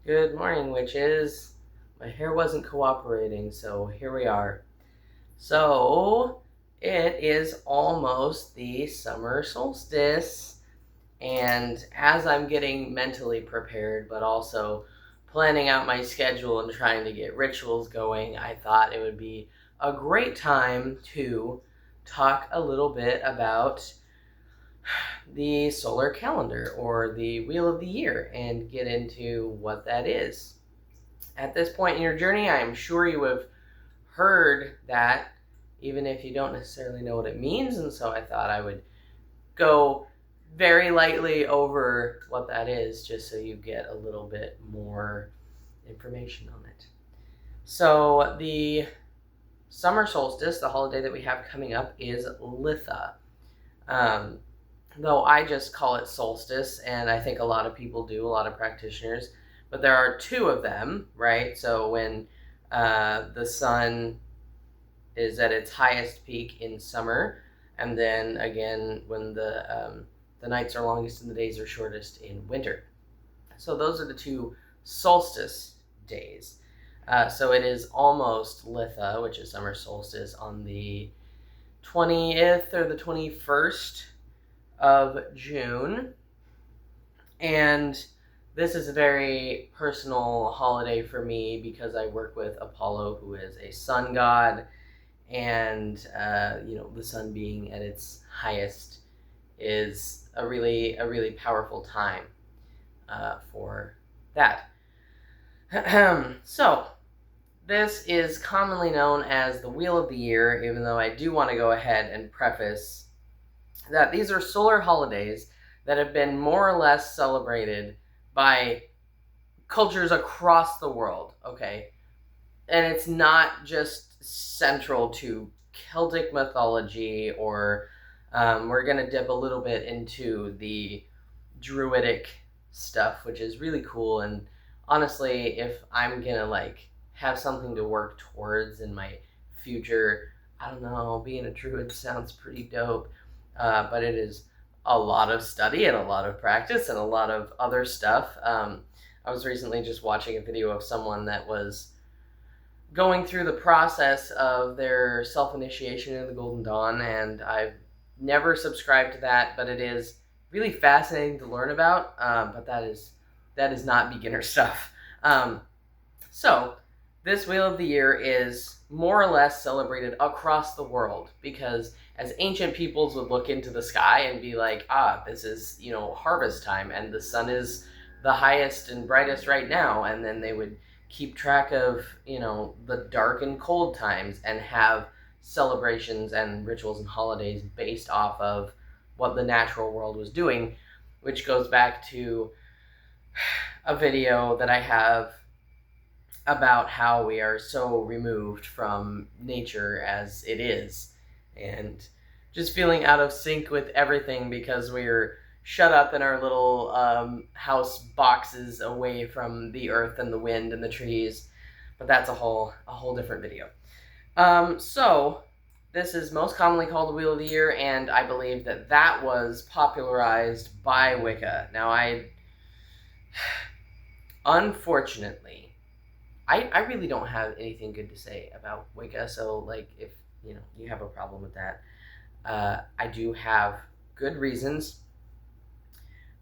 Good morning, witches. My hair wasn't cooperating, so here we are. So, it is almost the summer solstice, and as I'm getting mentally prepared, but also planning out my schedule and trying to get rituals going, I thought it would be a great time to talk a little bit about the solar calendar or the wheel of the year and get into what that is. At this point in your journey, I am sure you have heard that, even if you don't necessarily know what it means, and so I thought I would go very lightly over what that is just so you get a little bit more information on it. So, the summer solstice, the holiday that we have coming up, is Litha. Um, though I just call it solstice, and I think a lot of people do, a lot of practitioners, but there are two of them, right? So when the sun is at its highest peak in summer, and then again when the nights are longest and the days are shortest in winter. So those are the two solstice days. So it is almost Litha, which is summer solstice, on the 20th or the 21st of June. And this is a very personal holiday for me because I work with Apollo, who is a sun god, and the sun being at its highest is a really powerful time for that. So this is commonly known as the Wheel of the Year, even though I do want to go ahead and preface that these are solar holidays that have been more or less celebrated by cultures across the world, okay? And it's not just central to Celtic mythology, or we're going to dip a little bit into the druidic stuff, which is really cool. And honestly, if I'm going to have something to work towards in my future, I don't know, being a druid sounds pretty dope. But it is a lot of study and a lot of practice and a lot of other stuff. I was recently just watching a video of someone that was going through the process of their self-initiation in the Golden Dawn, and I've never subscribed to that, but it is really fascinating to learn about. But that is not beginner stuff. So this Wheel of the Year is more or less celebrated across the world because as ancient peoples would look into the sky and be like, this is, harvest time and the sun is the highest and brightest right now. And then they would keep track of, the dark and cold times and have celebrations and rituals and holidays based off of what the natural world was doing, which goes back to a video that I have about how we are so removed from nature as it is, and just feeling out of sync with everything because we're shut up in our little house boxes away from the earth and the wind and the trees. But that's a whole different video. So this is most commonly called the Wheel of the Year, and I believe that was popularized by Wicca. Now, unfortunately, I really don't have anything good to say about Wicca, so if you have a problem with that, I do have good reasons.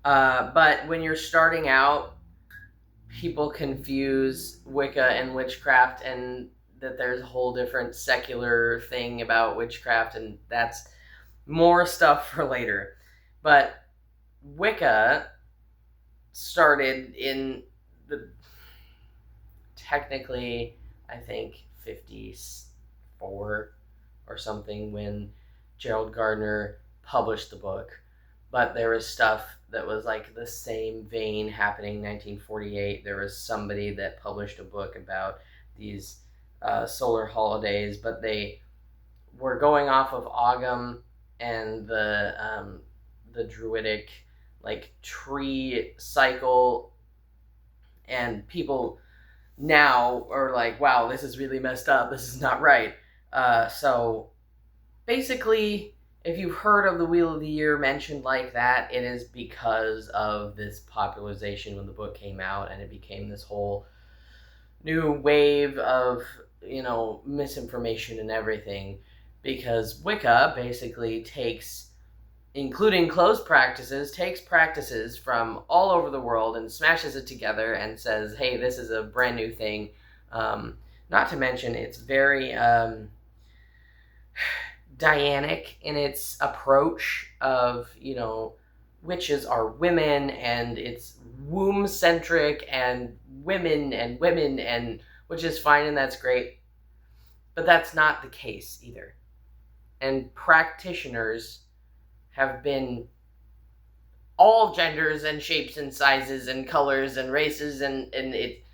But when you're starting out, people confuse Wicca and witchcraft, and that there's a whole different secular thing about witchcraft, and that's more stuff for later. But Wicca started in the technically, I think 54 or something when Gerald Gardner published the book. But there was stuff that was the same vein happening in 1948. There was somebody that published a book about these solar holidays, but they were going off of Ogham and the druidic tree cycle, and people now are like, wow, this is really messed up. This is not right. So basically, if you've heard of the Wheel of the Year mentioned like that, it is because of this popularization when the book came out, and it became this whole new wave of, misinformation and everything. Because Wicca basically takes, including closed practices, takes practices from all over the world and smashes it together and says, hey, this is a brand new thing. Not to mention, it's very Dianic in its approach of, witches are women, and it's womb centric and women, and which is fine and that's great, but that's not the case either. And practitioners have been all genders and shapes and sizes and colors and races, and it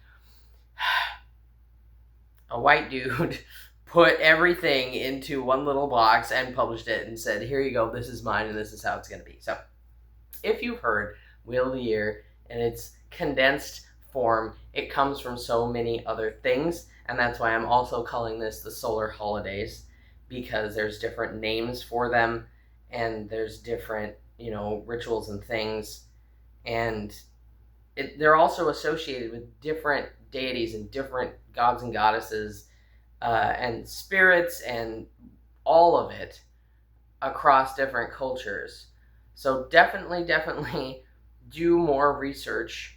a white dude put everything into one little box and published it and said, here you go, this is mine and this is how it's going to be. So if you've heard Wheel of the Year in its condensed form, it comes from so many other things, and that's why I'm also calling this the solar holidays, because there's different names for them, and there's different, rituals and things, and they're also associated with different deities and different gods and goddesses, and spirits, and all of it across different cultures. So definitely do more research.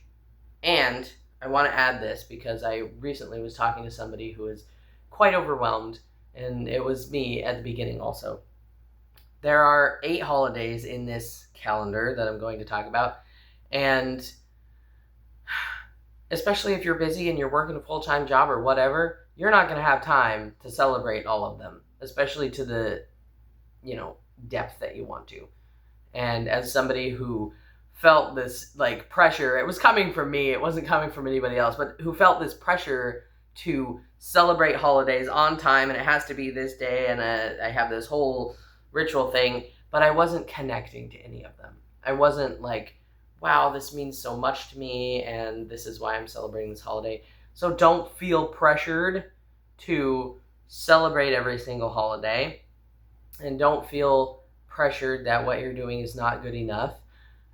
And I want to add this because I recently was talking to somebody who is quite overwhelmed, and it was me at the beginning also. There are 8 holidays in this calendar that I'm going to talk about, and especially if you're busy and you're working a full-time job or whatever, you're not going to have time to celebrate all of them, especially to the, depth that you want to. And as somebody who felt this, pressure, it was coming from me, it wasn't coming from anybody else, but who felt this pressure to celebrate holidays on time, and it has to be this day, and I have this whole ritual thing, but I wasn't connecting to any of them. I wasn't like, wow, this means so much to me, and this is why I'm celebrating this holiday. So don't feel pressured to celebrate every single holiday, and don't feel pressured that what you're doing is not good enough.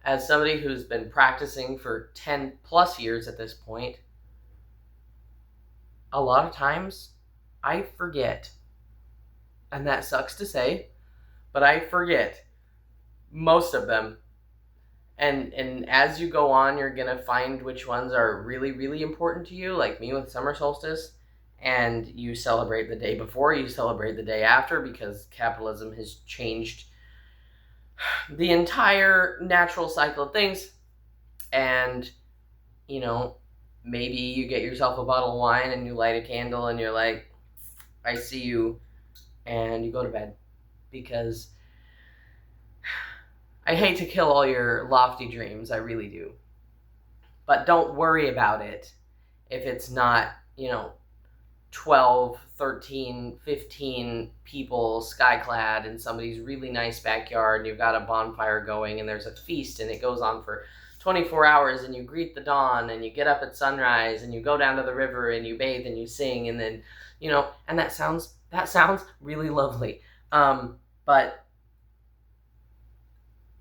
As somebody who's been practicing for 10 plus years at this point, a lot of times I forget, and that sucks to say, but I forget most of them. And as you go on, you're going to find which ones are really, really important to you, like me with summer solstice, and you celebrate the day before, you celebrate the day after, because capitalism has changed the entire natural cycle of things. And, maybe you get yourself a bottle of wine and you light a candle and you're like, I see you, and you go to bed, because I hate to kill all your lofty dreams, I really do. But don't worry about it if it's not, 12, 13, 15 people skyclad in somebody's really nice backyard, and you've got a bonfire going, and there's a feast, and it goes on for 24 hours, and you greet the dawn, and you get up at sunrise, and you go down to the river, and you bathe, and you sing, and then, and that sounds really lovely. But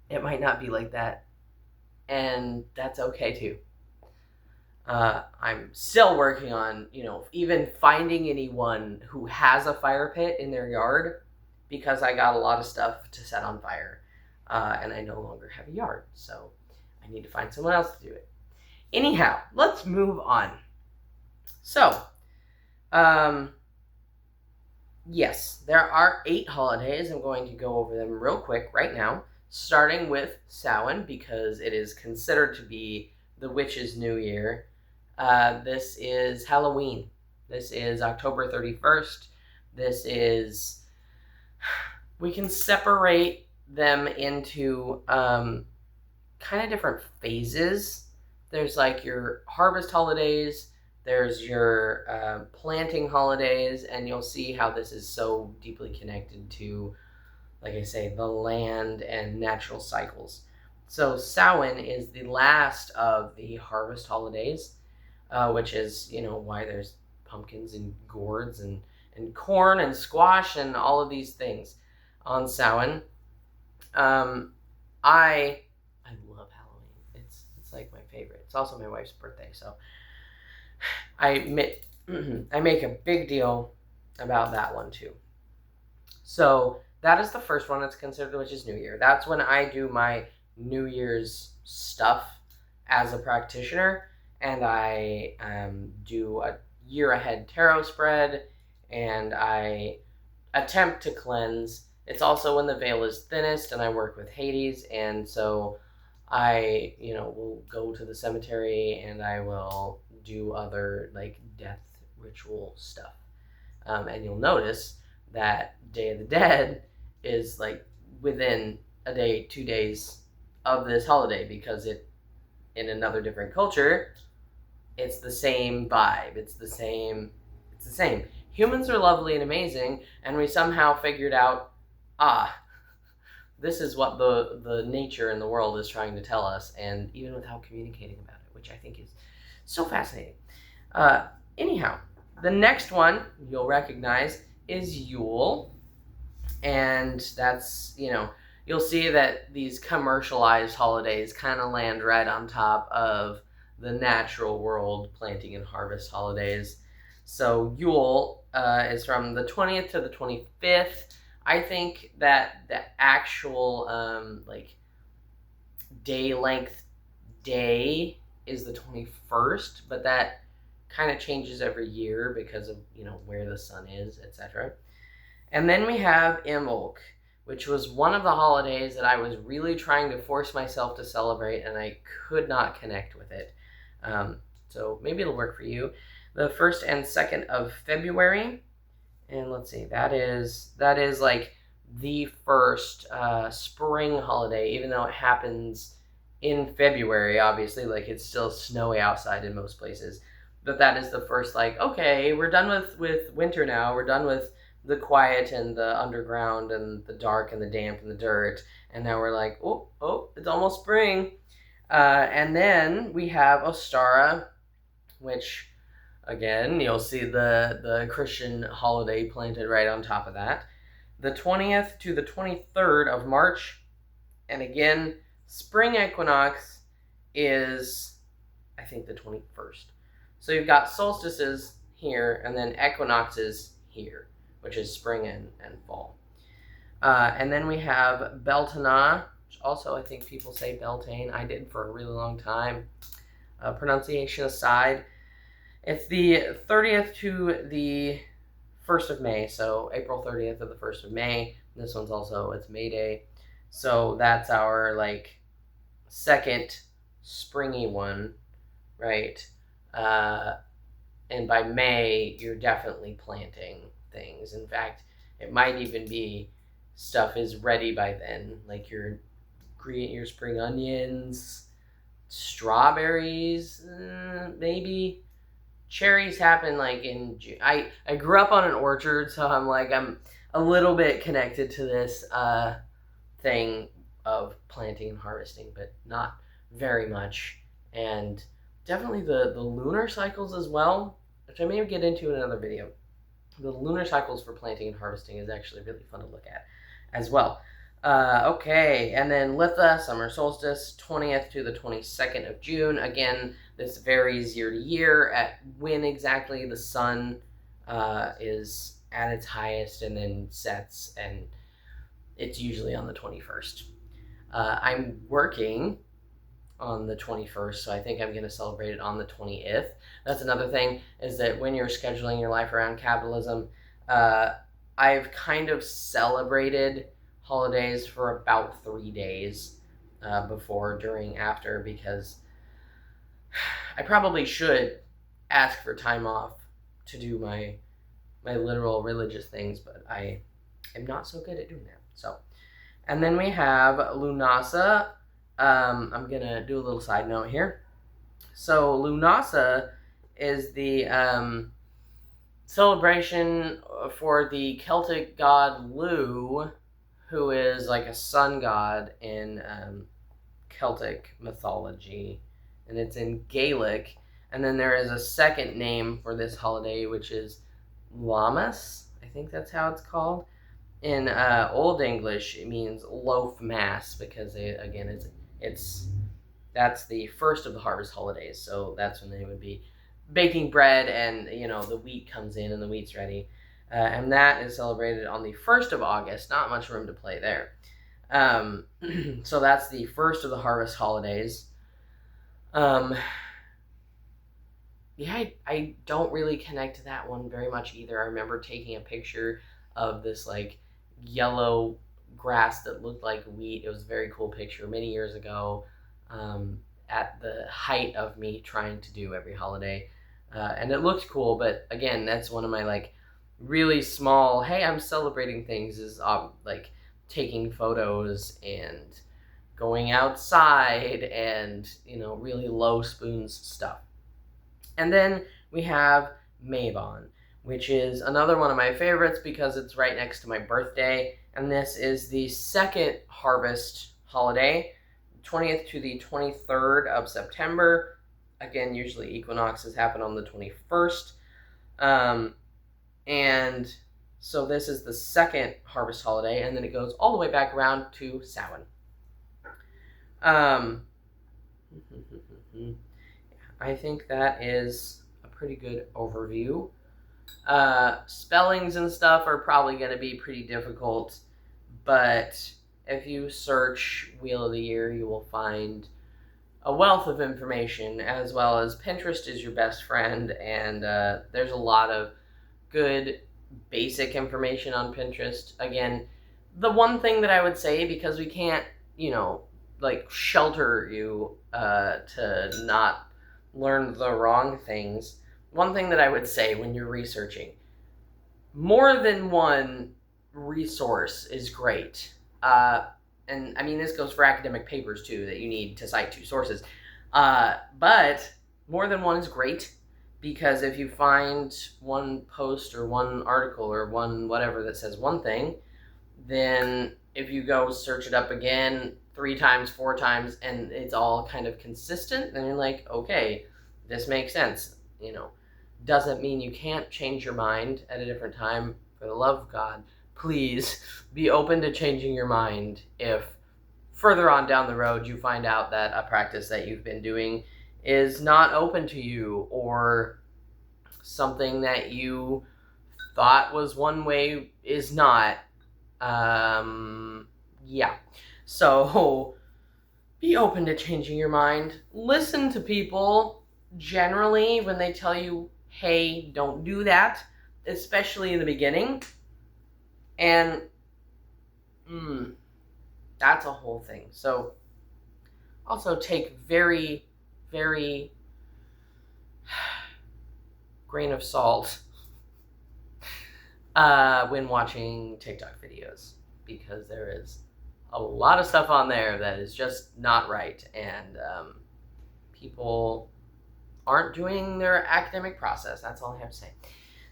it might not be like that, and that's okay too. I'm still working on, even finding anyone who has a fire pit in their yard, because I got a lot of stuff to set on fire, and I no longer have a yard, so I need to find someone else to do it. Anyhow, let's move on. So, yes, there are 8 holidays. I'm going to go over them real quick right now, starting with Samhain, because it is considered to be the witch's new year. This is Halloween. This is October 31st. We can separate them into kind of different phases. There's like your harvest holidays, there's your planting holidays, and you'll see how this is so deeply connected to, like I say, the land and natural cycles. So Samhain is the last of the harvest holidays, which is, why there's pumpkins and gourds and corn and squash and all of these things on Samhain. I love Halloween. It's like my favorite. It's also my wife's birthday, so I make a big deal about that one too. So that is the first one that's considered, which is New Year. That's when I do my New Year's stuff as a practitioner, and I do a year ahead tarot spread, and I attempt to cleanse. It's also when the veil is thinnest, and I work with Hades, and so I, will go to the cemetery and I will do other like death ritual stuff. And you'll notice that Day of the Dead is like within a day, 2 days of this holiday, because in another different culture, it's the same vibe. It's the same. Humans are lovely and amazing, and we somehow figured out, this is what the nature in the world is trying to tell us, and even without communicating about it, which I think is so fascinating. Anyhow, the next one you'll recognize is Yule, and that's, you'll see that these commercialized holidays kind of land right on top of the natural world planting and harvest holidays. So Yule is from the 20th to the 25th. I think that the actual day length day is the 21st, but that kind of changes every year because of where the sun is, etc. And then we have Imbolc, which was one of the holidays that I was really trying to force myself to celebrate, and I could not connect with it. So maybe it'll work for you. The 1st and 2nd of February. And let's see, that is like the first spring holiday, even though it happens in February, obviously, like it's still snowy outside in most places. But that is the first, like, okay, we're done with winter now. We're done with the quiet and the underground and the dark and the damp and the dirt. And now we're like, oh, it's almost spring. And then we have Ostara, which, again, you'll see the Christian holiday planted right on top of that. The 20th to the 23rd of March. And again, spring equinox is, I think, the 21st. So you've got solstices here, and then equinoxes here, which is spring and fall. And then we have Beltane, which also I think people say Beltane. I did for a really long time. Pronunciation aside, it's the 30th to the 1st of May. So April 30th to the 1st of May. This one's also, it's May Day. So that's our second springy one, right? And by May, you're definitely planting things. In fact, it might even be stuff is ready by then, like your spring onions, strawberries, maybe. Cherries happen in June. I grew up on an orchard, so I'm a little bit connected to this thing of planting and harvesting, but not very much. And definitely the lunar cycles as well, which I may get into in another video. The lunar cycles for planting and harvesting is actually really fun to look at as well. Okay, and then Litha, summer solstice, 20th to the 22nd of June. Again, this varies year to year at when exactly the sun is at its highest and then sets, and it's usually on the 21st. I'm working on the 21st, so I think I'm going to celebrate it on the 20th. That's another thing, is that when you're scheduling your life around capitalism, I've kind of celebrated holidays for about 3 days, before, during, after, because I probably should ask for time off to do my literal religious things, but I am not so good at doing that. So, and then we have Lunasa. I'm going to do a little side note here. So Lunasa is the celebration for the Celtic god Lu, who is like a sun god in Celtic mythology, and it's in Gaelic. And then there is a second name for this holiday, which is Lammas. I think that's how it's called. in Old English, it means loaf mass because it's that's the first of the harvest holidays. So that's when they would be baking bread, and the wheat comes in and the wheat's ready, and that is celebrated on the 1st of August. Not much room to play there. So that's the first of the harvest holidays. Yeah, I don't really connect to that one very much either. I remember taking a picture of this like yellow grass that looked like wheat. It was a very cool picture many years ago, at the height of me trying to do every holiday, and it looked cool. But again, that's one of my like really small. Hey, I'm celebrating things. Is like taking photos and going outside and really low spoons stuff. And then we have Mabon, which is another one of my favorites because it's right next to my birthday. And this is the second harvest holiday, 20th to the 23rd of September. Again, usually equinoxes happen on the 21st. And so this is the second harvest holiday, and then it goes all the way back around to Samhain. I think that is a pretty good overview. Spellings and stuff are probably going to be pretty difficult, but if you search Wheel of the Year, you will find a wealth of information, as well as Pinterest is your best friend, and there's a lot of good basic information on Pinterest. Again, the one thing that I would say, because we can't, shelter you to not learn the wrong things, one thing that I would say when you're researching, more than one resource is great. And I mean, this goes for academic papers too, that you need to cite 2 sources. But more than one is great, because if you find one post or one article or one whatever that says one thing, then if you go search it up again 3 times, 4 times, and it's all kind of consistent, then you're like, okay, this makes sense. Doesn't mean you can't change your mind at a different time. For the love of God, please be open to changing your mind if further on down the road you find out that a practice that you've been doing is not open to you, or something that you thought was one way is not. Yeah. So be open to changing your mind. Listen to people generally when they tell you, hey, don't do that, especially in the beginning. And that's a whole thing. So also take very, very grain of salt when watching TikTok videos, because there is a lot of stuff on there that is just not right, and people aren't doing their academic process. That's all I have to say.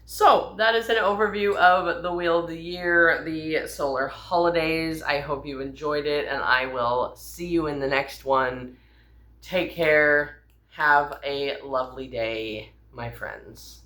So that is an overview of the Wheel of the Year, the solar holidays. I hope you enjoyed it, and I will see you in the next one. Take care. Have a lovely day, my friends.